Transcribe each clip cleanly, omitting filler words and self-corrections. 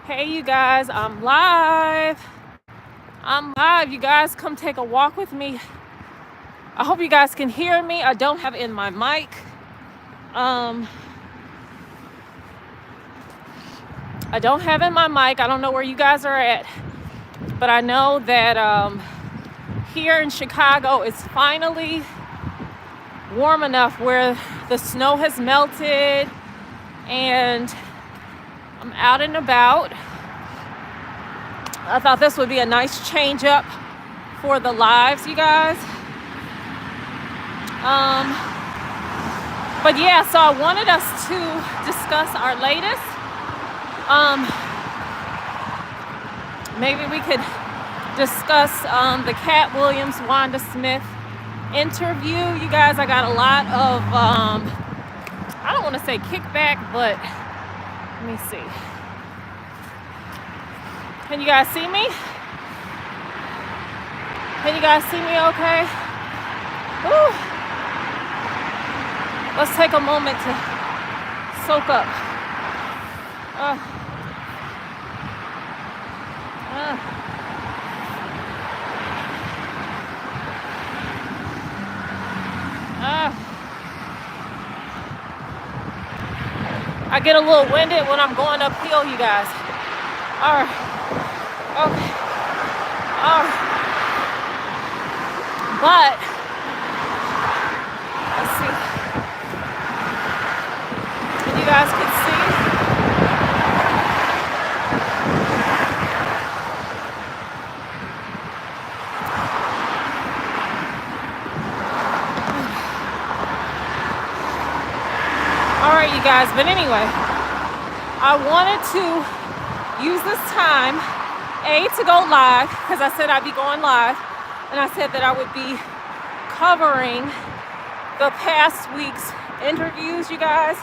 Hey, you guys, I'm live. You guys. Come take a walk with me. I hope you guys can hear me. I don't have it in my mic. I don't have it in my mic. I don't know where you guys are at, but I know that here in Chicago it's finally warm enough where the snow has melted and I'm out and about. I thought this would be a nice change up for the lives, you guys. But yeah, so I wanted us to discuss our latest. Maybe we could discuss the Katt Williams, Wanda Smith interview. You guys, I got a lot of, I don't want to say kickback, but let me see. Can you guys see me? Can you guys see me okay? Woo. Let's take a moment to soak up. I get a little winded when I'm going uphill, you guys. All right. Okay. All right. But let's see. And you guys can see. All right, you guys. But anyway, I wanted to use this time, to go live, because I said I'd be going live, and I said that I would be covering the past week's interviews, you guys.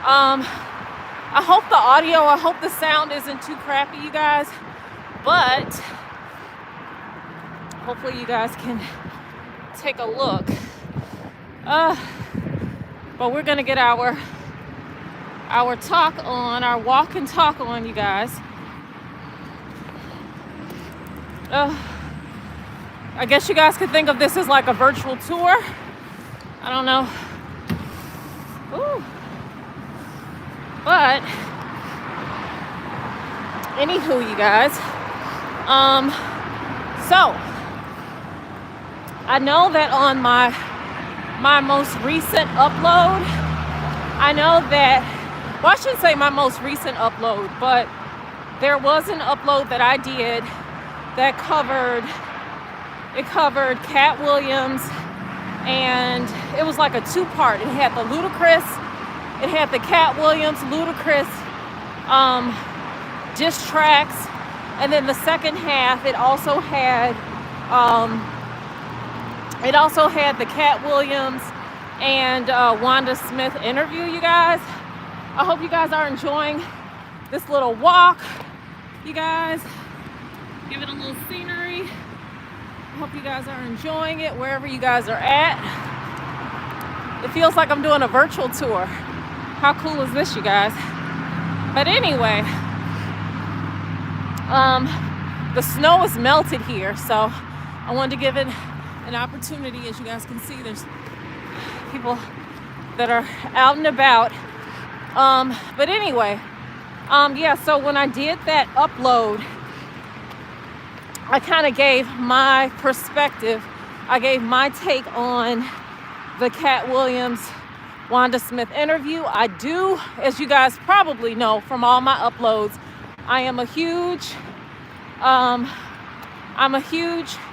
I hope the audio, I hope the sound isn't too crappy, you guys, but hopefully you guys can take a look. But we're gonna get our talk on, our walk and talk on, you guys. I guess you guys could think of this as like a virtual tour. I don't know. Ooh. But anywho, you guys. So I know that on my most recent upload, I know that, well, I shouldn't say my most recent upload, but there was an upload that I did that covered Katt Williams, and it was like a two-part. It had the Ludacris, it had the Katt Williams, Ludacris diss tracks, and then the second half it also had the Katt Williams and Wanda Smith interview, you guys. I hope you guys are enjoying this little walk, you guys. Give it a little scenery. I hope you guys are enjoying it wherever you guys are at. It feels like I'm doing a virtual tour. How cool is this, you guys? But anyway, the snow is melted here, so I wanted to give it an opportunity. As you guys can see, there's people that are out and about. But anyway, yeah, so when I did that upload, I kind of gave my perspective. I gave my take on the Katt Williams, Wanda Smith interview. I do, as you guys probably know from all my uploads, I am a huge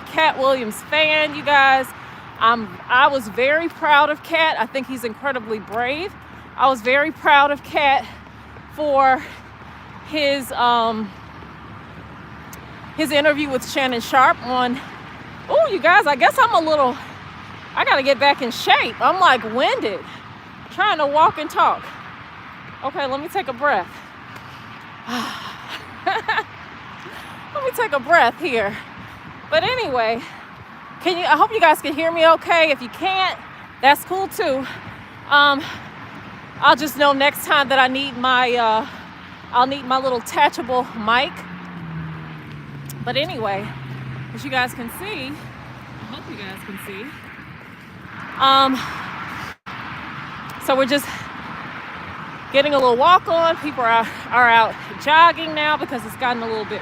Katt Williams fan, you guys. I was very proud of Katt. I think he's incredibly brave. I was very proud of Katt for his interview with Shannon Sharp on, oh, you guys, I guess I got to get back in shape. I'm like winded, trying to walk and talk. Okay, let me take a breath. Let me take a breath here. But anyway, I hope you guys can hear me okay. If you can't, that's cool too. I'll just know next time that I need my I'll need my little detachable mic. But anyway, as you guys can see, I hope you guys can see. So we're just getting a little walk on. People are out jogging now because it's gotten a little bit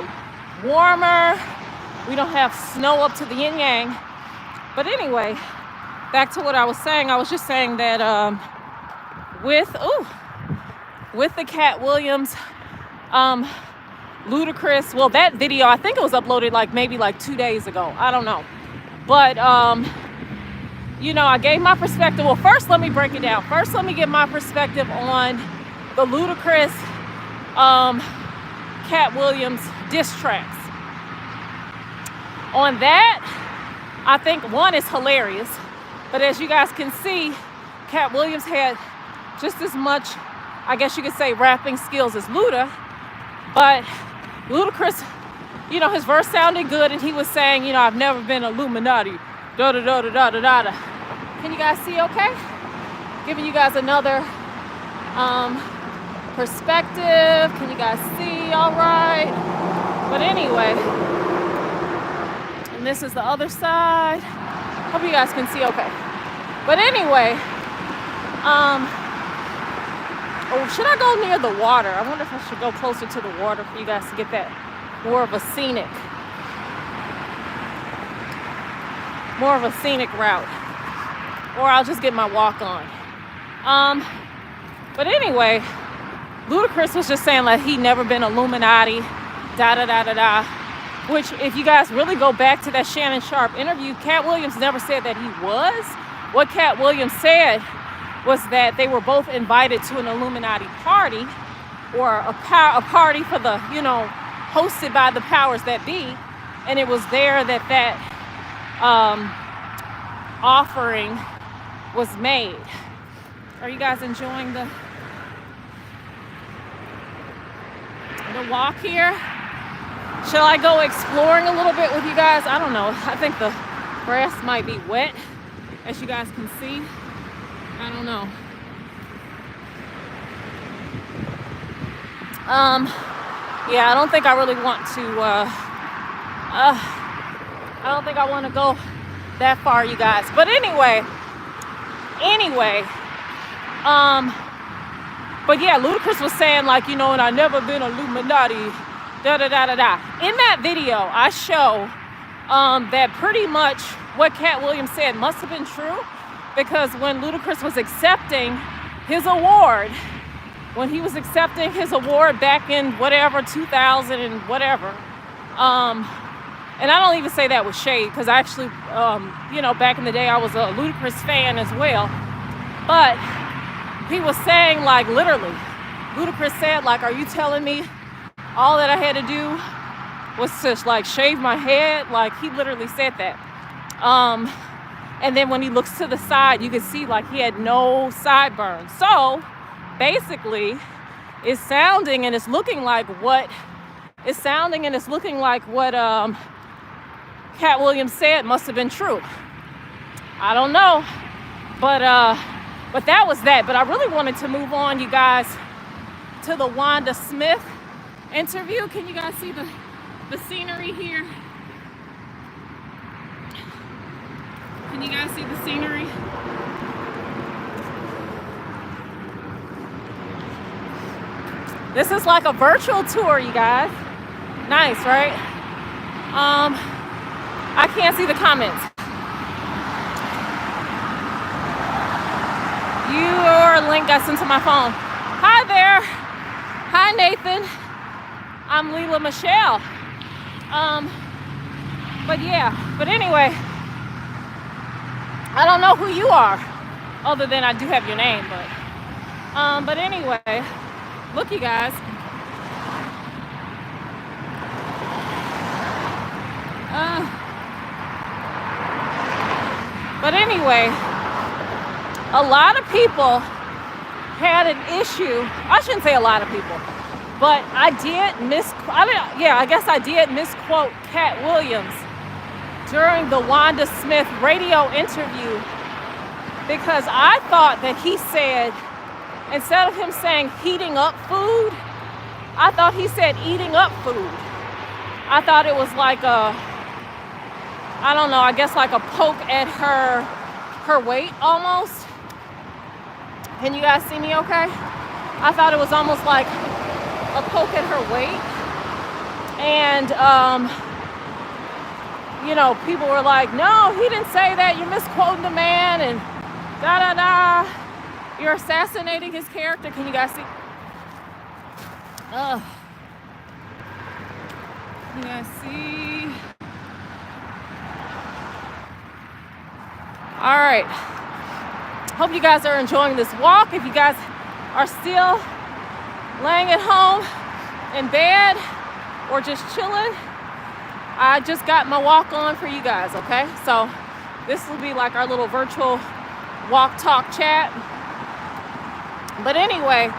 warmer. We don't have snow up to the yin yang. But anyway, back to what I was saying. I was just saying that with the Katt Williams, Ludacris, well, that video, I think it was uploaded maybe 2 days ago. I don't know. But, I gave my perspective. Well, first, let me break it down. First, let me give my perspective on the Ludacris, Katt Williams diss tracks. On that, I think one is hilarious. But as you guys can see, Katt Williams had just as much, I guess you could say, rapping skills as Luda. But Ludacris, his verse sounded good, and he was saying, I've never been Illuminati, da-da-da-da-da-da-da. Can you guys see okay? Giving you guys another perspective. Can you guys see all right? But anyway, and this is the other side. Hope you guys can see okay. But anyway, should I go near the water? I wonder if I should go closer to the water for you guys to get that more of a scenic route. Or I'll just get my walk on. But anyway, Ludacris was just saying he'd never been Illuminati, da-da-da-da-da. Which, if you guys really go back to that Shannon Sharpe interview, Katt Williams never said that he was. What Katt Williams said was that they were both invited to an Illuminati party, or a party for the, hosted by the powers that be. And it was there that offering was made. Are you guys enjoying the walk here? Shall I go exploring a little bit with you guys? I don't know. I think the grass might be wet, as you guys can see. I don't know. Yeah, I don't think I really want to, I don't think I want to go that far, you guys. But anyway, but yeah, Ludacris was saying and I never been Illuminati, da-da-da-da-da. In that video, I show that pretty much what Katt Williams said must have been true, because when Ludacris was accepting his award, back in whatever, 2000 and whatever, and I don't even say that with shade, because actually, back in the day, I was a Ludacris fan as well. But he was saying, literally, Ludacris said, are you telling me all that I had to do was to, shave my head? He literally said that. And then when he looks to the side, you can see, he had no sideburns. So, basically, it's sounding and it's looking like what Katt Williams said must have been true. I don't know, but that was that. But I really wanted to move on, you guys, to the Wanda Smith interview. Can you guys see the scenery here? Can you guys see the scenery? This is like a virtual tour, you guys. Nice, right? I can't see the comments. Your link got sent to my phone. Hi there. Hi, Nathan. I'm Leela Michelle. But anyway, I don't know who you are, other than I do have your name, but anyway, look, you guys. But anyway, a lot of people had an issue. I shouldn't say a lot of people, but I guess I did misquote Katt Williams during the Wanda Smith radio interview, because I thought that he said, instead of him saying heating up food, I thought he said eating up food. I thought it was like a, I don't know, I guess like a poke at her weight almost. Can you guys see me okay? I thought it was almost like a poke at her weight. And, you know, people were like, no, he didn't say that. You're misquoting the man and da-da-da. You're assassinating his character. Can you guys see? Can you guys see? All right. Hope you guys are enjoying this walk. If you guys are still laying at home in bed or just chilling, I just got my walk on for you guys, okay? So this will be like our little virtual walk, talk, chat. But anyway,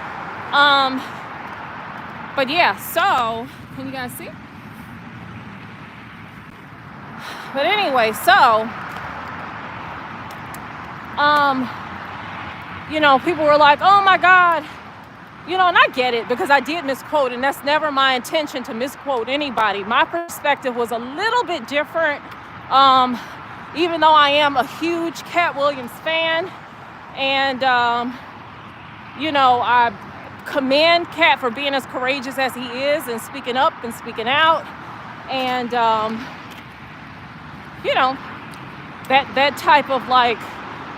but yeah, so, can you guys see? But anyway, so, you know, people were like, oh my God, you know, and I get it because I did misquote, and that's never my intention to misquote anybody. My perspective was a little bit different, even though I am a huge Katt Williams fan, and, you know, I commend Katt for being as courageous as he is and speaking up and speaking out, and, you know, that type of like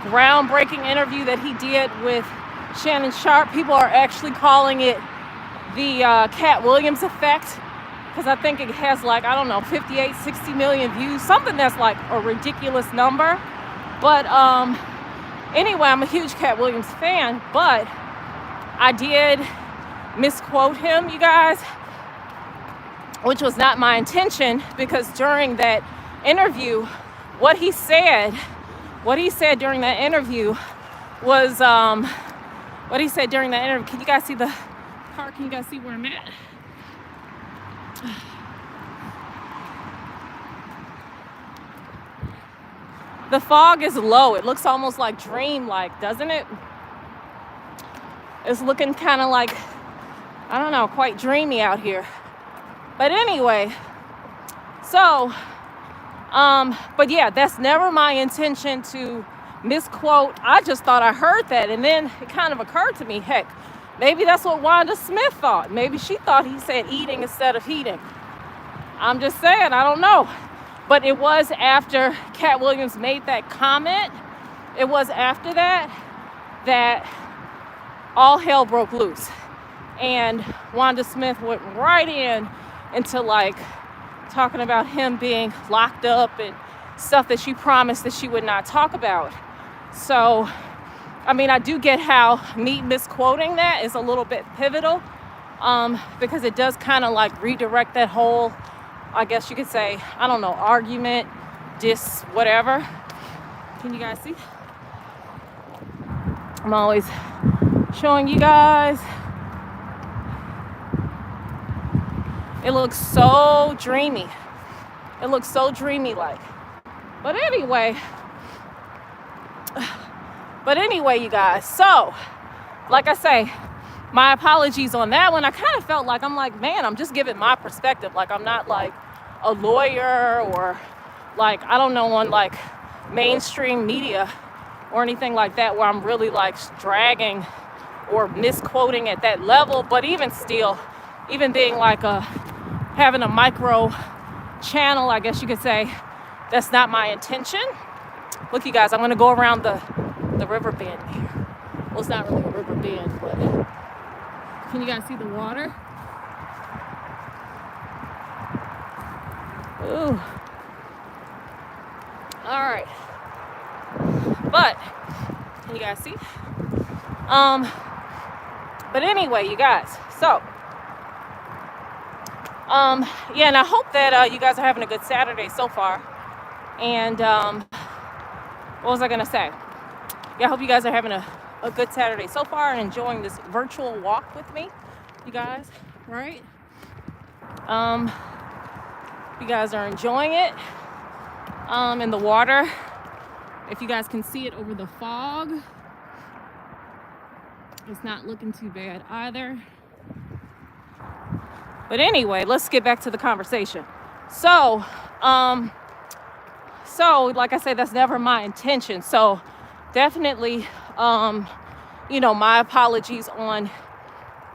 groundbreaking interview that he did with Shannon Sharpe, people are actually calling it the Katt Williams effect, because I think it has like, I don't know, 58, 60 million views, something that's like a ridiculous number. But anyway, I'm a huge Katt Williams fan, but I did misquote him, you guys, which was not my intention, because during that interview, what he said during that interview was, what he said during that interview, can you guys see the car? Can you guys see where I'm at? The fog is low. It looks almost like dream-like, doesn't it? It's looking kind of like, I don't know, quite dreamy out here. But anyway, so, but yeah, that's never my intention to misquote. I just thought I heard that, and then it kind of occurred to me, heck, maybe that's what Wanda Smith thought. Maybe she thought he said eating instead of heating. I'm just saying, I don't know. But it was after Katt Williams made that comment, it was after that all hell broke loose. And Wanda Smith went right into like talking about him being locked up and stuff that she promised that she would not talk about. So, I mean, I do get how me misquoting that is a little bit pivotal, because it does kind of like redirect that whole, I guess you could say, I don't know, argument, diss, whatever. Can you guys see? I'm always showing you guys. It looks so dreamy. It looks so dreamy like. But anyway, you guys, so like I say, my apologies on that one. I kind of felt like, I'm like, man, I'm just giving my perspective. Like, I'm not like a lawyer or like, I don't know, on like mainstream media or anything like that, where I'm really like dragging or misquoting at that level. But even still, even being like having a micro channel, I guess you could say, that's not my intention. Look, you guys, I'm gonna go around the river bend here. Well, it's not really a river bend, but can you guys see the water? Ooh. All right. But can you guys see? But anyway, you guys, so yeah, and I hope that you guys are having a good Saturday so far. And what was I gonna say? Yeah, I hope you guys are having a good Saturday so far and enjoying this virtual walk with me, you guys, right? You guys are enjoying it in the water. If you guys can see it over the fog, it's not looking too bad either. But anyway, let's get back to the conversation. So, um, like I said, that's never my intention. So definitely, my apologies on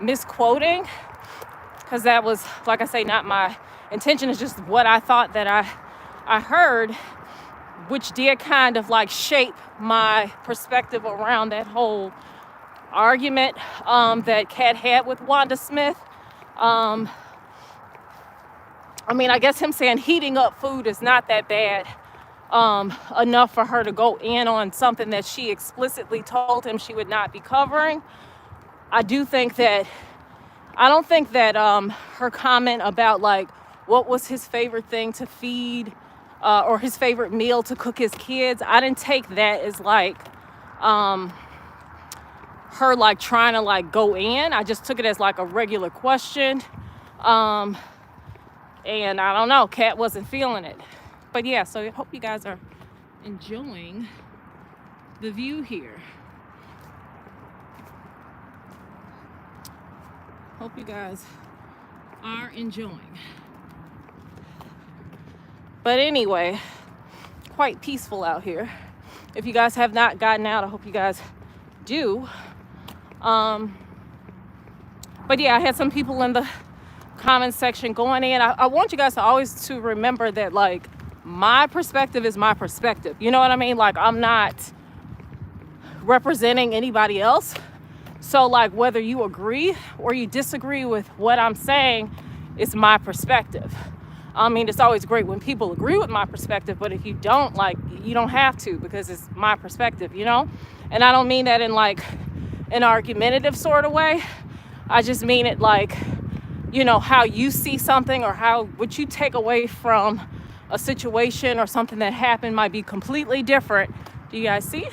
misquoting, because that was, like I say, not my intention. It's just what I thought that I heard, which did kind of like shape my perspective around that whole argument that Katt had with Wanda Smith. I guess him saying heating up food is not that bad enough for her to go in on something that she explicitly told him she would not be covering. I don't think that her comment about like what was his favorite thing to feed or his favorite meal to cook his kids, I didn't take that as like her like trying to like go in. I just took it as like a regular question. And I don't know, Katt wasn't feeling it. But yeah, so I hope you guys are enjoying the view here. Hope you guys are enjoying. But anyway, quite peaceful out here. If you guys have not gotten out, I hope you guys do. But yeah, I had some people in the comment section going in. I want you guys to always to remember that like my perspective is my perspective. You know what I mean? Like I'm not representing anybody else. So like whether you agree or you disagree with what I'm saying, it's my perspective. It's always great when people agree with my perspective, but if you don't, like, you don't have to, because it's my perspective, And I don't mean that in like an argumentative sort of way. I just mean it like, how you see something or what you take away from a situation or something that happened might be completely different. Do you guys see?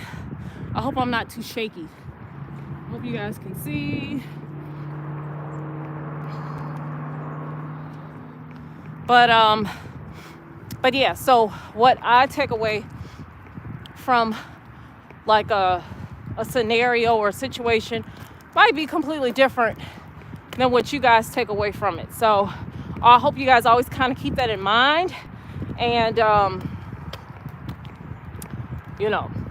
I hope I'm not too shaky. I hope you guys can see. But yeah, so what I take away from like a scenario or a situation might be completely different than what you guys take away from it. So I hope you guys always kind of keep that in mind. And,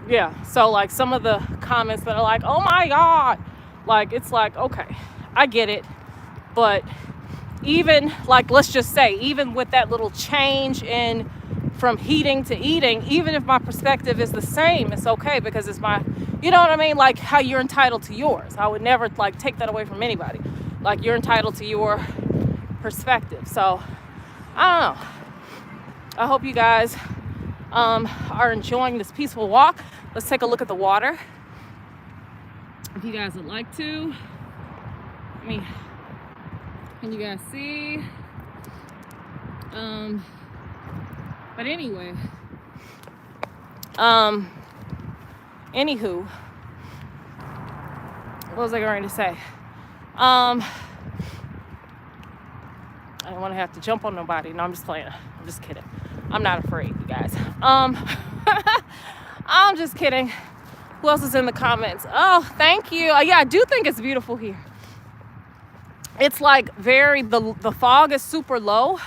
yeah. So like some of the comments that are like, oh my God, like, it's like, okay, I get it. But even like, let's just say, even with that little change in from heating to eating, even if my perspective is the same, it's okay, because it's my, you know what I mean? Like how you're entitled to yours. I would never like take that away from anybody. Like you're entitled to your perspective. So I don't know. I hope you guys are enjoying this peaceful walk. Let's take a look at the water. If you guys would like to. Can you guys see? But anyway, anywho, what was I going to say? I don't want to have to jump on nobody. No, I'm just playing. I'm just kidding. I'm not afraid, you guys. I'm just kidding. Who else is in the comments? Oh, thank you. Yeah, I do think it's beautiful here. It's like the fog is super low.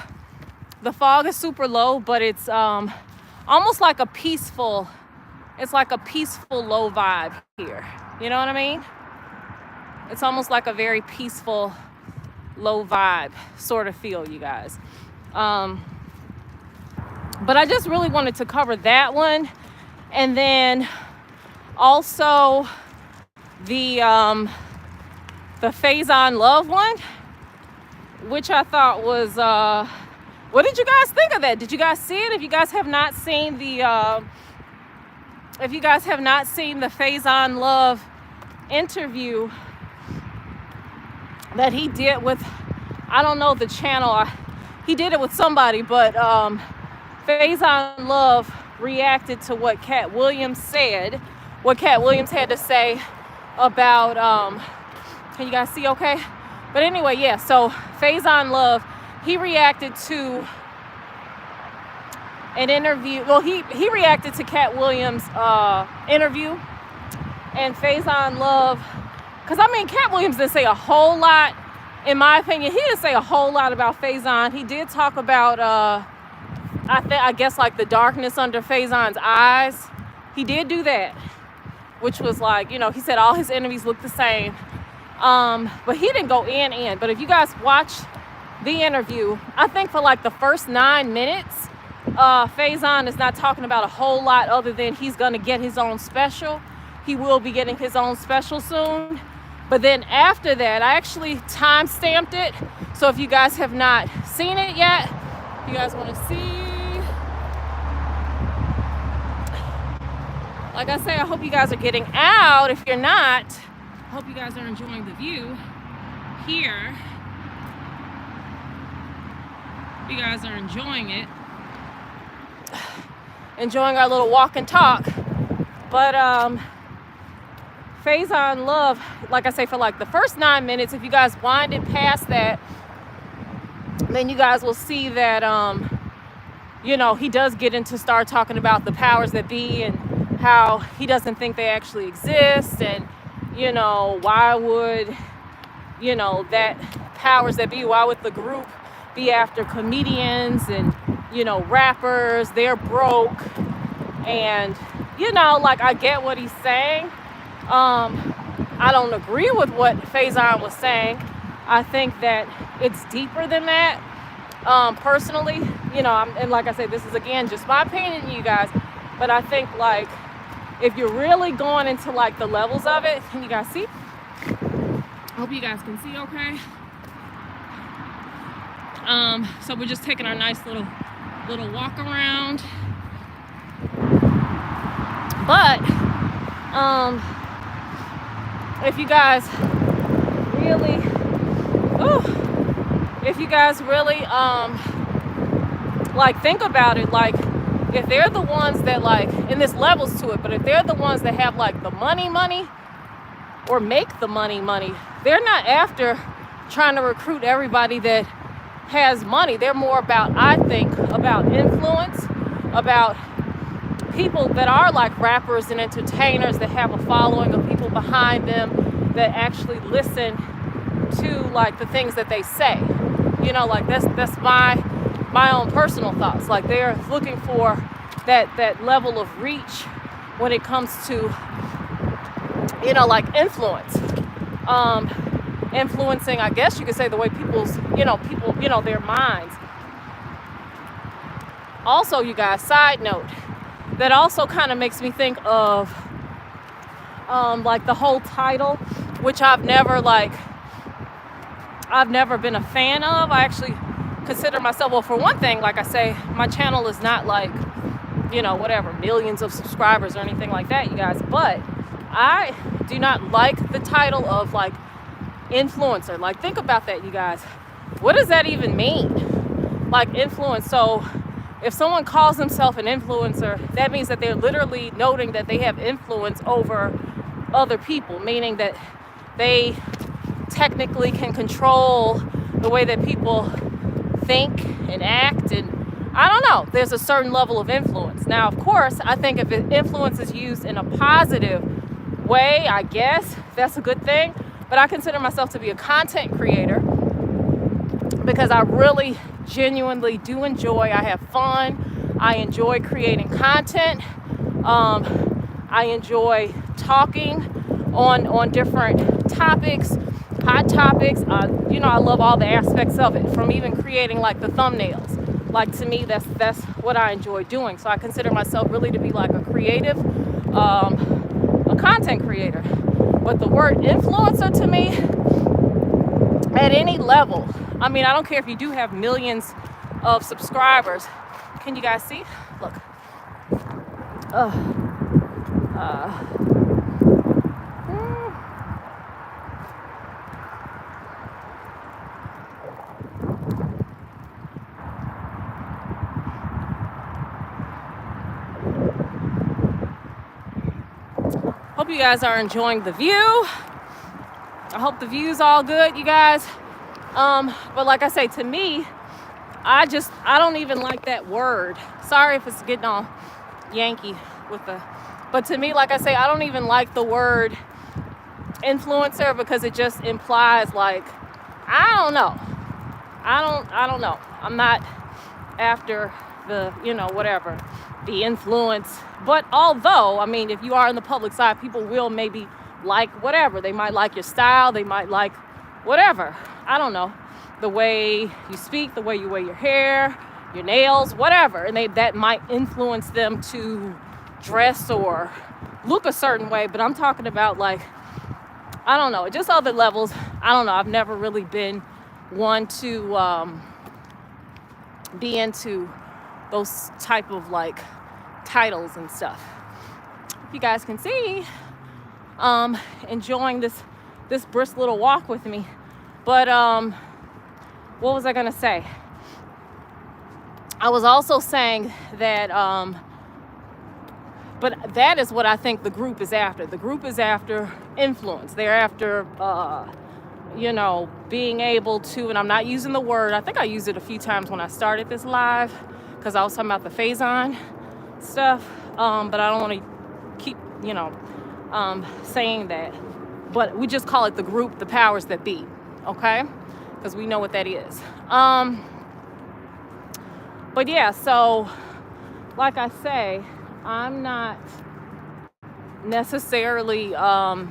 The fog is super low, but it's almost like it's like a peaceful low vibe here. You know what I mean? It's almost like a very peaceful low vibe sort of feel, you guys. But I just really wanted to cover that one. And then also the Faizon Love one, which I thought was, what did you guys think of that? Did you guys see it? If you guys have not seen the Faizon Love interview that he did with, I don't know the channel, he did it with somebody, but Faizon Love reacted to what Katt Williams said, what Katt Williams had to say about, can you guys see okay? But anyway, yeah, so Faizon Love, he reacted to an interview. Well, he reacted to Katt Williams' interview. And Faizon Love, because Katt Williams didn't say a whole lot in my opinion, he didn't say a whole lot about Faizon. He did talk about, I guess, like the darkness under Faizon's eyes. He did do that, which was like, he said all his enemies look the same. But he didn't go in. But if you guys watch the interview, I think for like the first 9 minutes, Faizon is not talking about a whole lot other than he's going to get his own special. He will be getting his own special soon. But then after that, I actually time stamped it. So if you guys have not seen it yet, if you guys want to see, like I say, I hope you guys are getting out. If you're not, I hope you guys are enjoying the view here. You guys are enjoying it. Enjoying our little walk and talk. But Faizon Love, like I say, for like the first 9 minutes, if you guys wind it past that, then you guys will see that he does get into start talking about the powers that be and how he doesn't think they actually exist, and why would that powers that be, why would the group be after comedians and rappers? They're broke. And like, I get what he's saying. I don't agree with what Faizon was saying. I think that it's deeper than that. Personally, and like I said, this is again just my opinion, you guys, but I think like if you're really going into like the levels of it, can you guys see? I hope you guys can see okay. So we're just taking our nice little walk around. But if you guys really like think about it, like if they're the ones that like, and there's levels to it, but if they're the ones that have like the money or make the money, they're not after trying to recruit everybody that has money. They're more about, I think, about influence, about people that are like rappers and entertainers that have a following of people behind them that actually listen to like the things that they say. Like that's my own personal thoughts. Like they're looking for that level of reach when it comes to like influence. Influencing, I guess you could say, the way people's, their minds. Also, you guys, side note, that also kind of makes me think of like the whole title, which I've never been a fan of. I actually consider myself, well, for one thing, like I say, my channel is not like, whatever, millions of subscribers or anything like that, you guys, but I do not like the title of like influencer. Like, think about that, you guys. What does that even mean? Like, influence. So if someone calls themselves an influencer, that means that they're literally noting that they have influence over other people, meaning that they technically can control the way that people think and act. And I don't know, there's a certain level of influence. Now, of course, I think if influence is used in a positive way, I guess that's a good thing. But I consider myself to be a content creator because I really genuinely do enjoy, I have fun, I enjoy creating content, I enjoy talking on different topics, hot topics. I love all the aspects of it, from even creating like the thumbnails. Like, to me, that's what I enjoy doing. So I consider myself really to be like a creative, a content creator. But the word influencer, to me, at any level, I mean, I don't care if you do have millions of subscribers. Can you guys see? Look. Hope you guys are enjoying the view. I hope the view's all good, you guys. But like I say, to me, I don't even like that word. Sorry if it's getting all Yankee with but to me, like I say, I don't even like the word influencer because it just implies like, I don't know. I don't know. I'm not after the, whatever, the influence. But although, I mean, if you are in the public side, people will maybe like whatever. They might like your style. They might like whatever. I don't know. The way you speak, the way you wear your hair, your nails, whatever. And that might influence them to dress or look a certain way. But I'm talking about, like, I don't know, just other levels. I don't know. I've never really been one to be into those type of, like, titles and stuff. You guys can see enjoying this brisk little walk with me. But what was I gonna say? I was also saying that but that is what I think the group is after. The group is after influence. They're after being able to, and I'm not using the word, I think I used it a few times when I started this live, because I was talking about the Faizon stuff, but I don't want to keep, saying that. But we just call it the group, the powers that be, okay? Because we know what that is. But yeah, so like I say, I'm not necessarily, I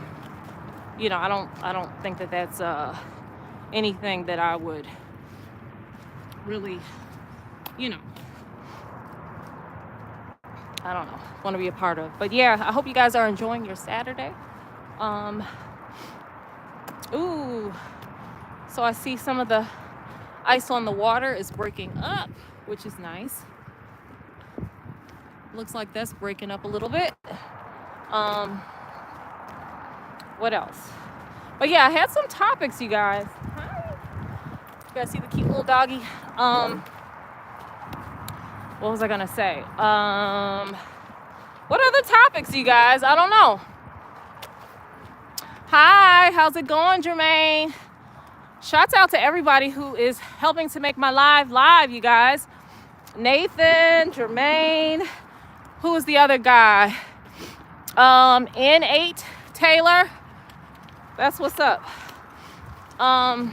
don't think that that's anything that I would really, I don't know, want to be a part of. But yeah, I hope you guys are enjoying your Saturday. So I see some of the ice on the water is breaking up, which is nice. Looks like that's breaking up a little bit. What else? But yeah, I had some topics, you guys. Hi. You guys see the cute little doggy? What was I gonna say? What other topics, you guys? I don't know. Hi, how's it going, Jermaine? Shouts out to everybody who is helping to make my live, you guys. Nathan, Jermaine, who is the other guy? N8 Taylor. That's what's up. I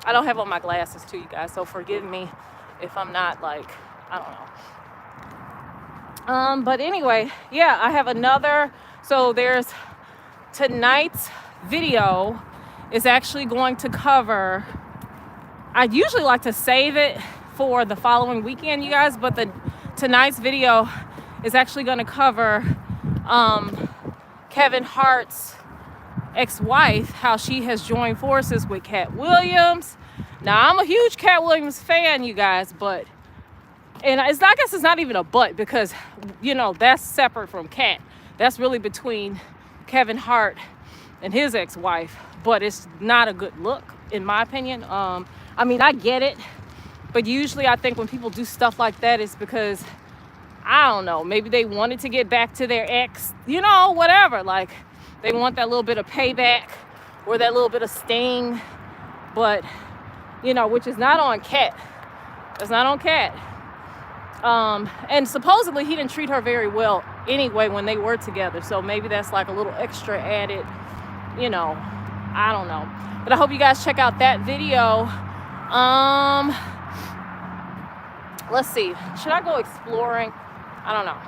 don't have on my glasses too, you guys, so forgive me if I'm not, like, I don't know. But anyway, yeah, I have another. So there's tonight's video is actually going to cover, I'd usually like to save it for the following weekend, you guys, but tonight's video is actually going to cover Kevin Hart's ex-wife, how she has joined forces with Katt Williams. Now, I'm a huge Katt Williams fan, you guys, but, and I guess it's not even a but, because, that's separate from Katt. That's really between Kevin Hart and his ex-wife, but it's not a good look, in my opinion. I mean, I get it, but usually I think when people do stuff like that, it's because, I don't know, maybe they wanted to get back to their ex, whatever. Like, they want that little bit of payback or that little bit of sting, but, which is not on Katt. It's not on Katt. And supposedly he didn't treat her very well anyway when they were together. So maybe that's like a little extra added, I don't know. But I hope you guys check out that video. Let's see. Should I go exploring? I don't know.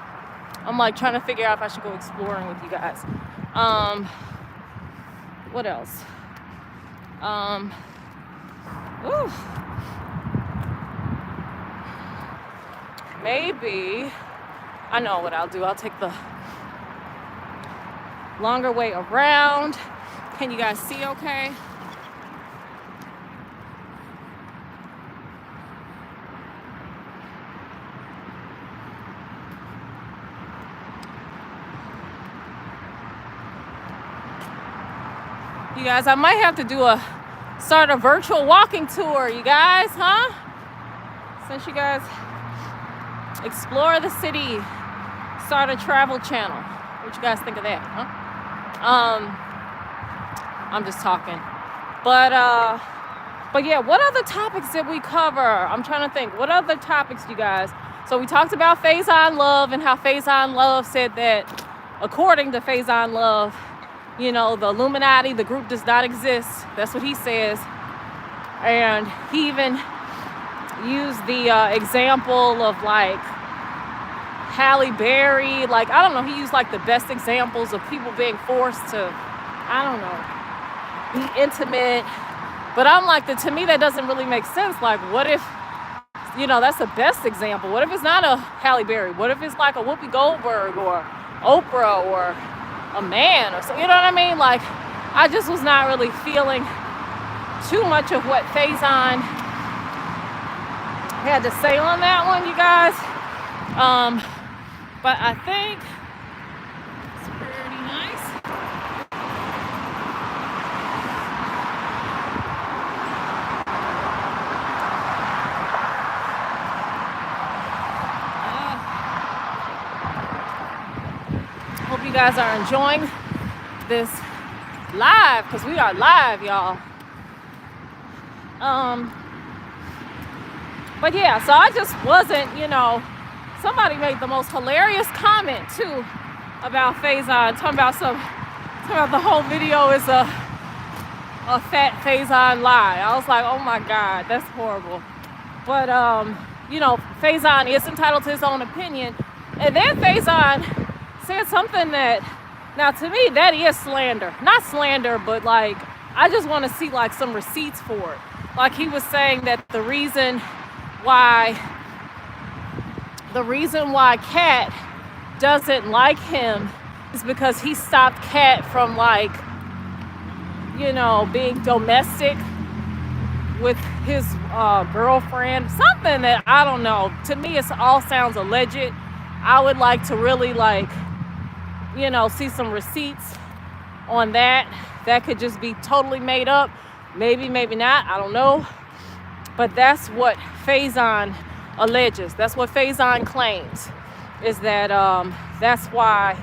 I'm like trying to figure out if I should go exploring with you guys. What else? Maybe, I know what I'll do. I'll take the longer way around. Can you guys see okay? You guys, I might have to start a virtual walking tour, you guys, huh? Since you guys explore the city, start a travel channel. What you guys think of that, huh? I'm just talking. But yeah, what other topics did we cover? I'm trying to think. What other topics, you guys? So we talked about Faizon Love and how Faizon Love said that, according to Faizon Love, the Illuminati, the group does not exist. That's what he says. And he even used the example of like Halle Berry. Like, I don't know, he used like the best examples of people being forced to, I don't know, be intimate. But I'm like, to me, that doesn't really make sense. Like, what if, that's the best example. What if it's not a Halle Berry? What if it's like a Whoopi Goldberg or Oprah or a man or something? You know what I mean? Like, I just was not really feeling too much of what Faizon had to say on that one, you guys. But I think it's pretty nice. Hope you guys are enjoying this live, because we are live, y'all. But yeah, so I just wasn't, somebody made the most hilarious comment too about Faizon, talking about the whole video is a fat Faizon lie. I was like, oh my God, that's horrible. But Faizon is entitled to his own opinion. And then Faizon said something that, now to me, that is slander. Not slander, but like, I just want to see like some receipts for it. Like, he was saying that the reason why Katt doesn't like him is because he stopped Katt from like, being domestic with his girlfriend. Something that, I don't know. To me, it all sounds alleged. I would like to really like, see some receipts on that. That could just be totally made up. Maybe, maybe not. I don't know. But that's what Faizon alleges. That's what Faizon claims, is that that's why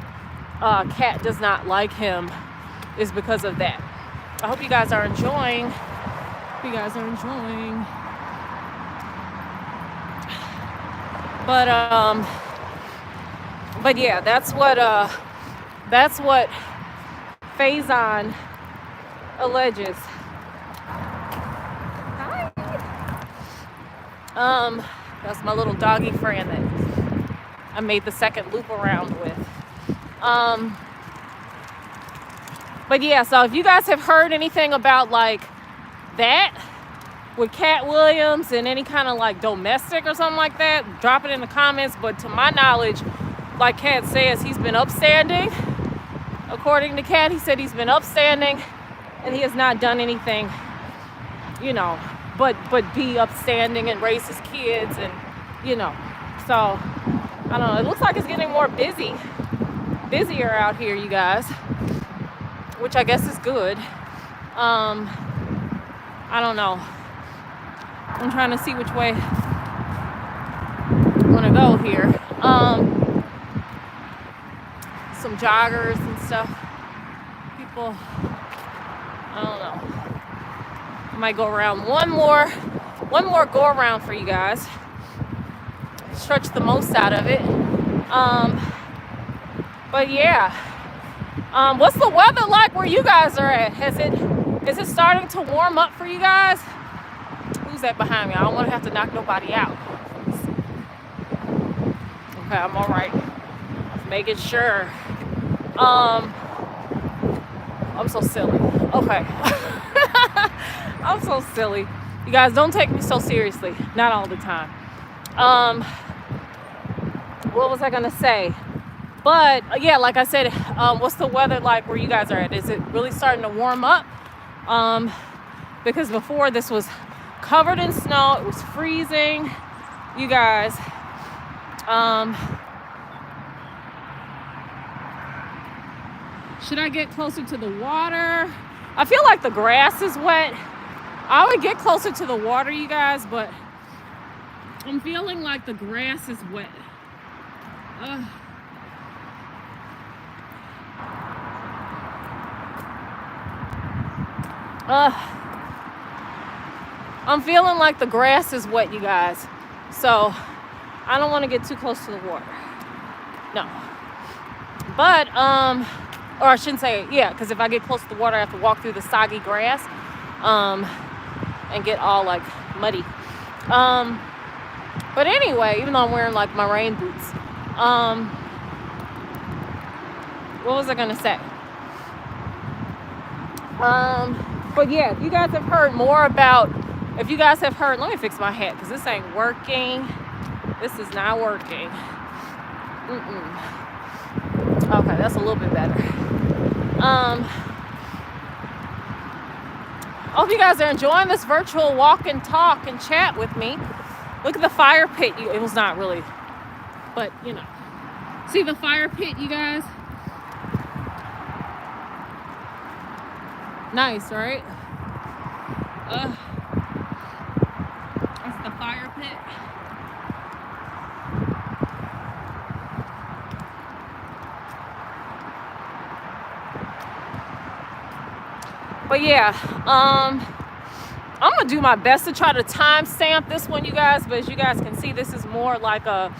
Katt does not like him, is because of that. I hope you guys are enjoying. But yeah, that's what Faizon alleges. Hi. That's my little doggy friend that I made the second loop around with. But yeah, so if you guys have heard anything about like that with Katt Williams and any kind of like domestic or something like that, drop it in the comments. But to my knowledge, like Katt says, he's been upstanding. According to Katt, he said he's been upstanding and he has not done anything, but be upstanding and raise his kids and, So, I don't know. It looks like it's getting more busier out here, you guys, which I guess is good. I don't know. I'm trying to see which way I want to go here. Some joggers and stuff. People, I don't know. I might go around one more go around for you guys. Stretch the most out of it. But yeah. What's the weather like where you guys are at? Is it starting to warm up for you guys? Who's that behind me? I don't want to have to knock nobody out. Okay, I'm all right. Just making sure. I'm so silly. Okay. I'm so silly. You guys, don't take me so seriously. Not all the time. What was I gonna say? But yeah, like I said, what's the weather like where you guys are at? Is it really starting to warm up? Because before this was covered in snow. It was freezing. You guys, should I get closer to the water? I feel like the grass is wet. I would get closer to the water, you guys, but I'm feeling like the grass is wet. I'm feeling like the grass is wet, you guys. So I don't want to get too close to the water. No. But, or I shouldn't say, yeah, because if I get close to the water, I have to walk through the soggy grass. and get all like muddy. But anyway, even though I'm wearing like my rain boots, what was I gonna say? But yeah, if you guys have heard more about, if you guys have heard, let me fix my hat because this ain't working. This is not working. Okay, that's a little bit better. I hope you guys are enjoying this virtual walk and talk and chat with me. Look at the fire pit. It was not really, but you know. See the fire pit, you guys? Nice, right? That's the fire pit. But yeah, I'm gonna do my best to try to timestamp this one, you guys. But as you guys can see, this is more like a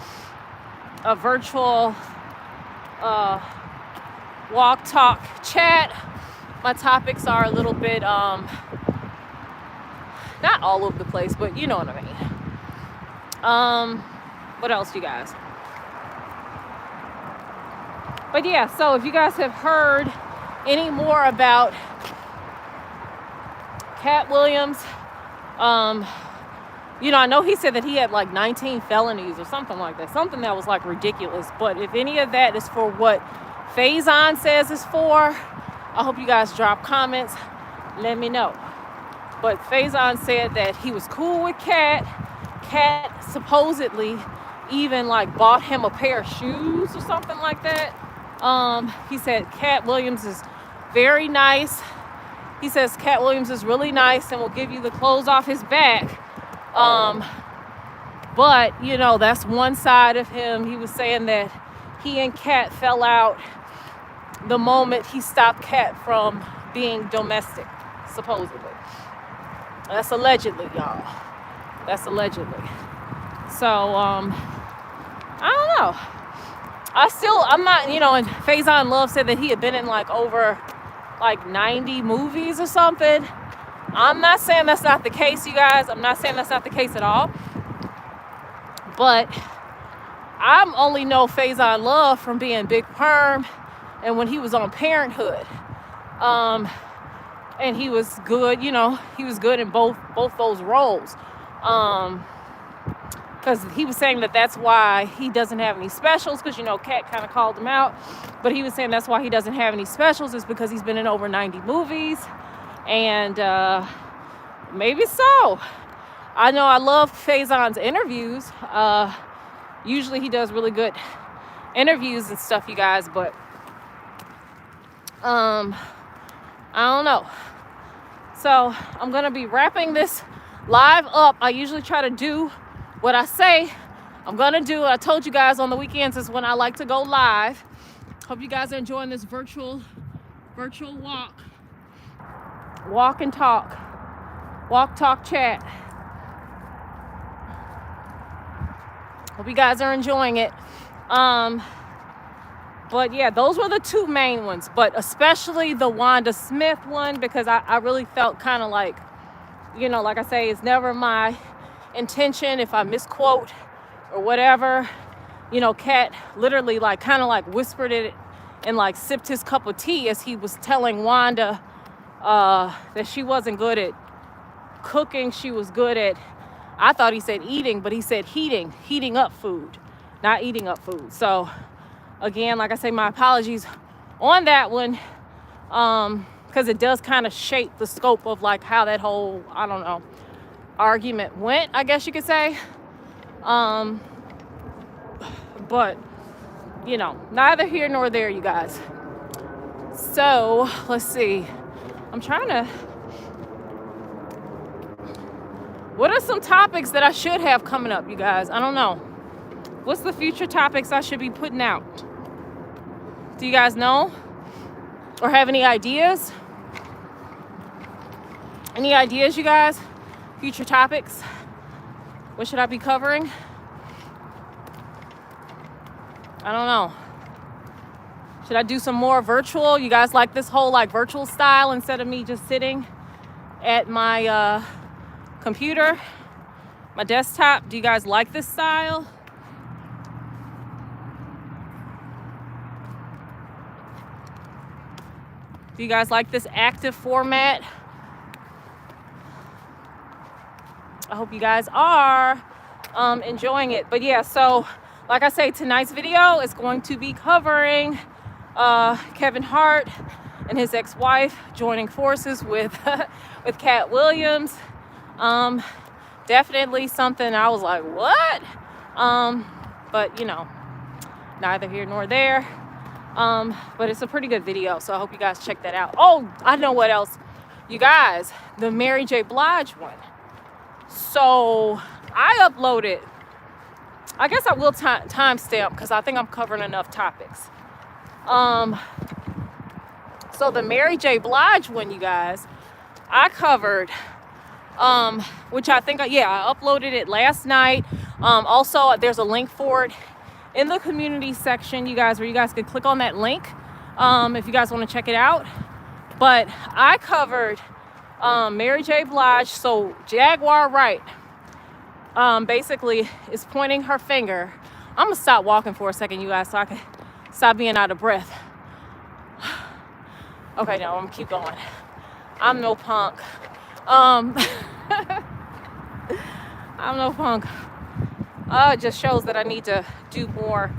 virtual walk, talk, chat. My topics are a little bit not all over the place, but you know what I mean. What else, you guys? But yeah, so if you guys have heard any more about Katt Williams, you know, I know he said that he had like 19 felonies or something like that, something that was like ridiculous. But if any of that is for what Faizon says is for, I hope you guys drop comments, let me know. But Faizon said that he was cool with Katt. Katt supposedly even like bought him a pair of shoes or something like that. He said Katt Williams is very nice. He says Katt Williams is really nice and will give you the clothes off his back. But, you know, that's one side of him. He was saying that he and Katt fell out the moment he stopped Katt from being domestic, supposedly. That's allegedly, y'all. That's allegedly. So, I don't know. I'm not, you know, and Faizon Love said that he had been in like over like 90 movies or something. I'm not saying that's not the case, you guys. I'm not saying that's not the case at all. But I only know Faizon Love from being Big Perm and when he was on Parenthood. And he was good, you know, he was good in both those roles. Because he was saying that that's why he doesn't have any specials, because, you know, Katt kind of called him out. But he was saying that's why he doesn't have any specials is because he's been in over 90 movies. And maybe so. I know I love Faizon's interviews. Usually he does really good interviews and stuff, you guys. But I don't know. So I'm going to be wrapping this live up. I usually try to do what I say I'm going to do. I told you guys on the weekends is when I like to go live. Hope you guys are enjoying this virtual walk and talk. Walk, talk, chat. Hope you guys are enjoying it. But yeah, those were the two main ones, but especially the Wanda Smith one, because I really felt kind of like, you know, like I say, it's never my intention if I misquote or whatever. You know, Katt literally like kind of like whispered it and like sipped his cup of tea as he was telling Wanda that she wasn't good at cooking. She was good at, I thought he said eating, but he said heating up food, not eating up food. So again, like I say, my apologies on that one, because it does kind of shape the scope of like how that whole, I don't know, argument went, I guess you could say. But, you know, neither here nor there, you guys. So, let's see. I'm trying to... What are some topics that I should have coming up, you guys? I don't know. What's the future topics I should be putting out? Do you guys know? Or have any ideas? Any ideas, you guys? Future topics? What should I be covering? I don't know. Should I do some more virtual? You guys like this whole like virtual style instead of me just sitting at my computer, my desktop. Do you guys like this style? Do you guys like this active format? I hope you guys are enjoying it. But yeah, so like I say, tonight's video is going to be covering Kevin Hart and his ex-wife joining forces with with Katt Williams. Definitely something I was like, what? But you know, neither here nor there. But it's a pretty good video, so I hope you guys check that out. Oh, I know what else. You guys, the Mary J. Blige one. So I uploaded, I guess I will timestamp because I think I'm covering enough topics. So the Mary J. Blige one, you guys, I covered, which I think, yeah, I uploaded it last night. Also, there's a link for it in the community section, you guys, where you guys can click on that link if you guys want to check it out. But I covered Mary J. Blige. So Jaguar Wright basically is pointing her finger. I'm gonna stop walking for a second, you guys, so I can stop being out of breath. Okay, no, I'm gonna keep going. I'm no punk. I'm no punk. It just shows that I need to do more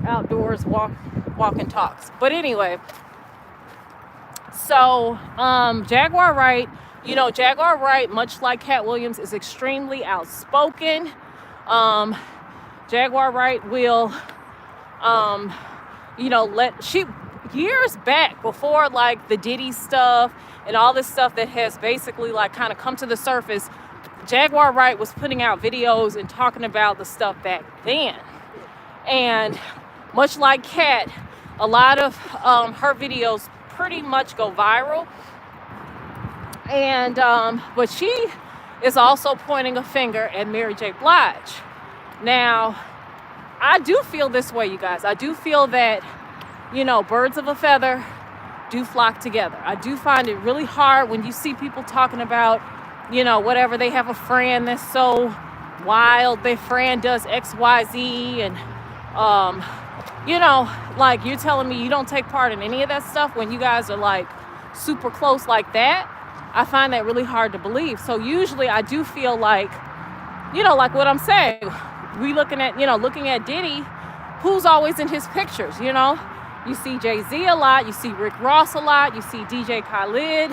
outdoors walk and talks. But anyway, so Jaguar Wright, you know, Jaguar Wright, much like Katt Williams, is extremely outspoken. Jaguar Wright will, you know, years back, before like the Diddy stuff and all this stuff that has basically like kind of come to the surface, Jaguar Wright was putting out videos and talking about the stuff back then. And much like Katt, a lot of her videos pretty much go viral. And but she is also pointing a finger at Mary J. Blige. Now, I do feel this way, you guys. I do feel that, you know, birds of a feather do flock together. I do find it really hard when you see people talking about, you know, whatever, they have a friend that's so wild, their friend does XYZ, and you know, like, you're telling me you don't take part in any of that stuff when you guys are like super close like that. I find that really hard to believe. So usually I do feel like, you know, like what I'm saying, looking at Diddy, who's always in his pictures, you know? You see Jay-Z a lot, you see Rick Ross a lot, you see DJ Khaled,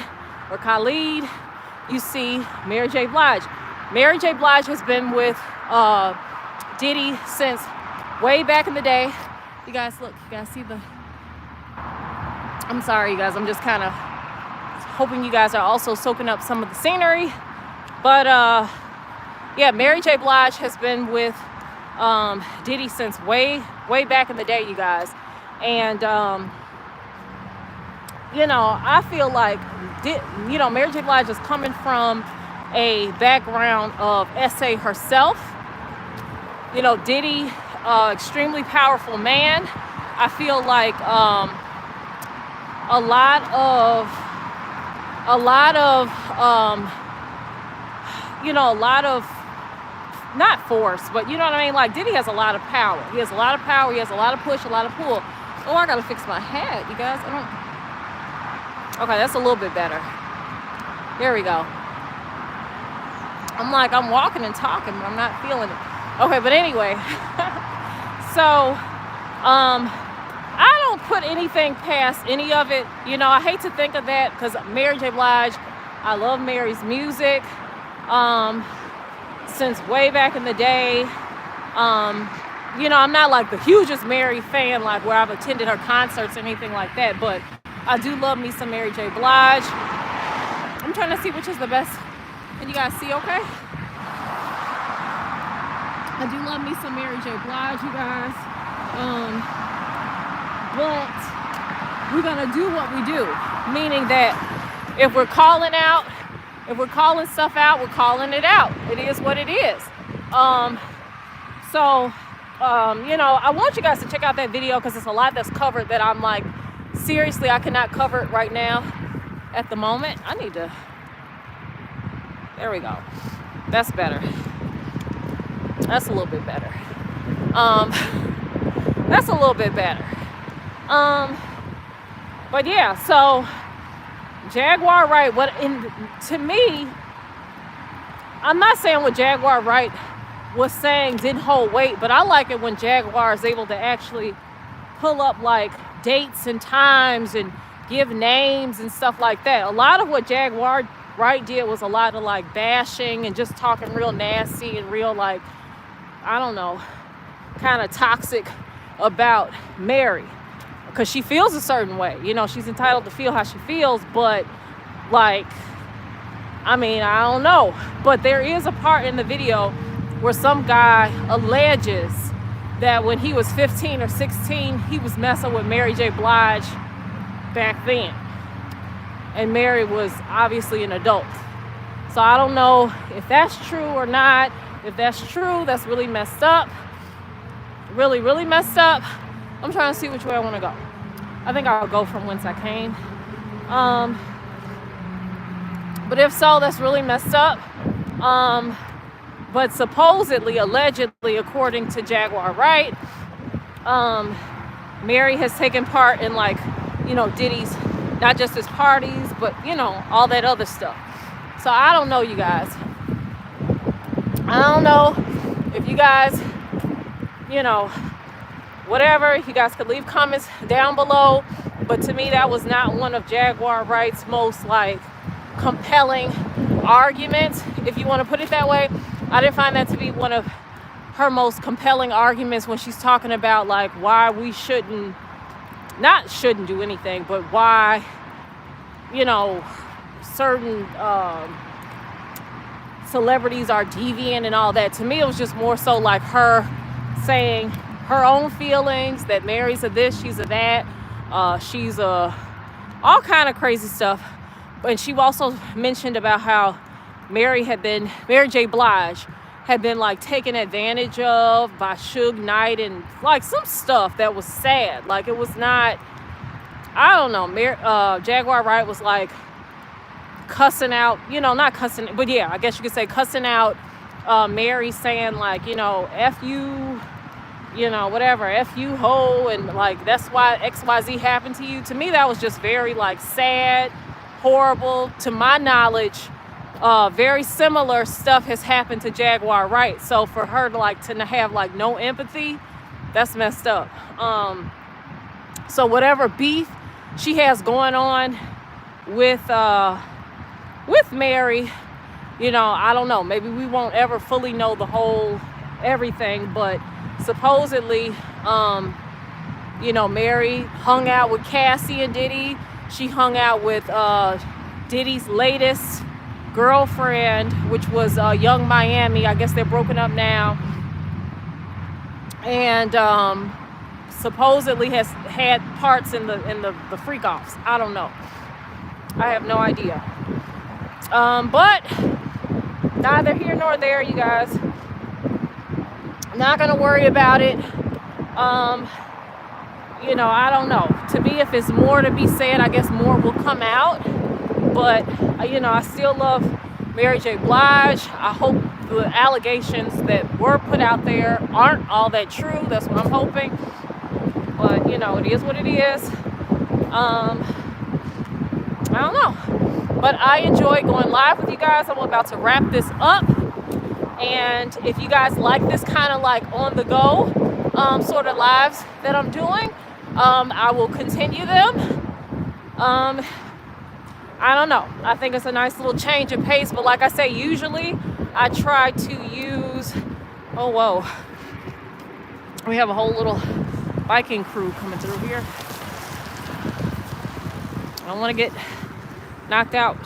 you see Mary J. Blige. Mary J. Blige has been with Diddy since way back in the day. You guys, look, you guys see the... I'm sorry, you guys, I'm just kind of hoping you guys are also soaking up some of the scenery. But, yeah, Mary J. Blige has been with Diddy since way back in the day, you guys. And, you know, I feel like, you know, Mary J. Blige is coming from a background of SA herself. You know, Diddy, extremely powerful man. I feel like a lot of you know, a lot of, not force, but you know what I mean? Like, Diddy has a lot of power. He has a lot of power. He has a lot of push, a lot of pull. Oh, I gotta fix my hat, you guys. Okay, that's a little bit better. There we go. I'm walking and talking, but I'm not feeling it. Okay, but anyway. So, I don't put anything past any of it. You know, I hate to think of that because Mary J. Blige, I love Mary's music. Since way back in the day. You know, I'm not like the hugest Mary fan, like where I've attended her concerts or anything like that, but I do love me some Mary J. Blige. I'm trying to see which is the best. Can you guys see okay? I do love me some Mary J. Blige, you guys. But we're gonna do what we do, meaning that if we're calling out, if we're calling stuff out, we're calling it out. It is what it is. You know, I want you guys to check out that video because there's a lot that's covered that I'm like, seriously, I cannot cover it right now at the moment. I need to, There we go. That's better. That's a little bit better. Um, that's a little bit better. But yeah, so Jaguar Wright, to me, I'm not saying what Jaguar Wright was saying didn't hold weight, but I like it when Jaguar is able to actually pull up like dates and times and give names and stuff like that. A lot of what Jaguar Wright did was a lot of like bashing and just talking real nasty and real like, I don't know, kind of toxic about Mary, because she feels a certain way. You know, she's entitled to feel how she feels, but like, I mean, I don't know. But there is a part in the video where some guy alleges that when he was 15 or 16, he was messing with Mary J. Blige back then. And Mary was obviously an adult. So I don't know if that's true or not. If that's true, that's really messed up. Really, really messed up. I'm trying to see which way I want to go. I think I'll go from whence I came. But if so, that's really messed up. But supposedly, allegedly, according to Jaguar Wright, Mary has taken part in, like, you know, Diddy's, not just his parties, but, you know, all that other stuff. So I don't know, you guys. I don't know if you guys, you know, whatever, you guys could leave comments down below. But to me, that was not one of Jaguar Wright's most, like, compelling arguments, if you want to put it that way. I didn't find that to be one of her most compelling arguments when she's talking about like why we shouldn't do anything, but why, you know, certain celebrities are deviant and all that. To me, it was just more so like her saying her own feelings, that Mary's a this, she's a that, she's a all kind of crazy stuff. But she also mentioned about how Mary J. Blige had been like taken advantage of by Suge Knight and like some stuff that was sad. Like it was not, I don't know, Jaguar Wright was like cussing out, you know, not cussing, but yeah, I guess you could say cussing out Mary, saying like, you know, F you, you know, whatever, F you hoe, and like that's why XYZ happened to you. To me, that was just very like sad, horrible. To my knowledge, very similar stuff has happened to Jaguar Wright. So for her to like to have like no empathy, that's messed up. So whatever beef she has going on with Mary, you know, I don't know. Maybe we won't ever fully know the whole everything, but supposedly, you know, Mary hung out with Cassie and Diddy. She hung out with Diddy's latest girlfriend, which was Young Miami. I guess they're broken up now. And supposedly has had parts in the freak offs. I don't know. I have no idea. But neither here nor there, you guys. Not gonna worry about it. You know, I don't know. To me, if it's more to be said, I guess more will come out. But you know, I still love Mary J. Blige. I hope the allegations that were put out there aren't all that true. That's what I'm hoping. But you know, it is what it is. I don't know. But I enjoy going live with you guys. I'm about to wrap this up. And if you guys like this kind of like on the go sort of lives that I'm doing, I will continue them. I don't know. I think it's a nice little change of pace. But like I say, usually I try to use, oh, whoa. We have a whole little biking crew coming through here. I don't want to get knocked out.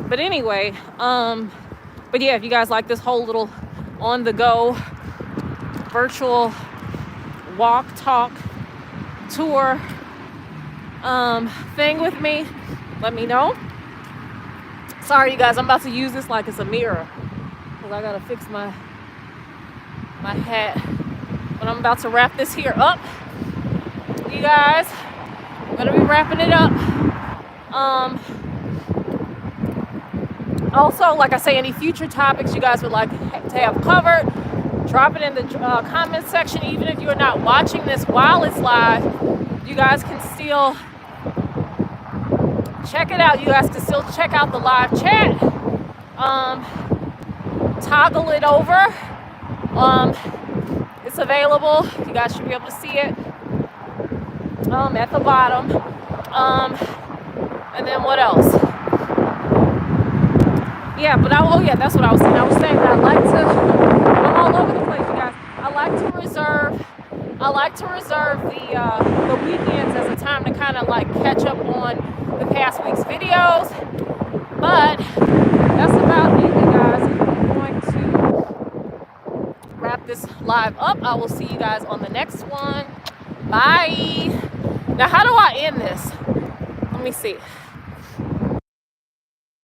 But anyway, but yeah, if you guys like this whole little on the go virtual walk, talk, tour thing with me, let me know. Sorry, you guys, I'm about to use this like it's a mirror because I gotta fix my hat. But I'm about to wrap this here up, you guys. I'm gonna be wrapping it up. Also, like I say, any future topics you guys would like to have covered, drop it in the comment section. Even if you're not watching this while it's live, you guys can still check it out. You guys can still check out the live chat. Toggle it over. It's available. You guys should be able to see it at the bottom. And then what else? Yeah, but that's what I was saying. I was saying that I'm all over the place, you guys. I like to reserve the weekends as a time to kind of like catch up on the past week's videos. But that's about it, you guys. I'm going to wrap this live up. I will see you guys on the next one. Bye. Now, how do I end this? Let me see.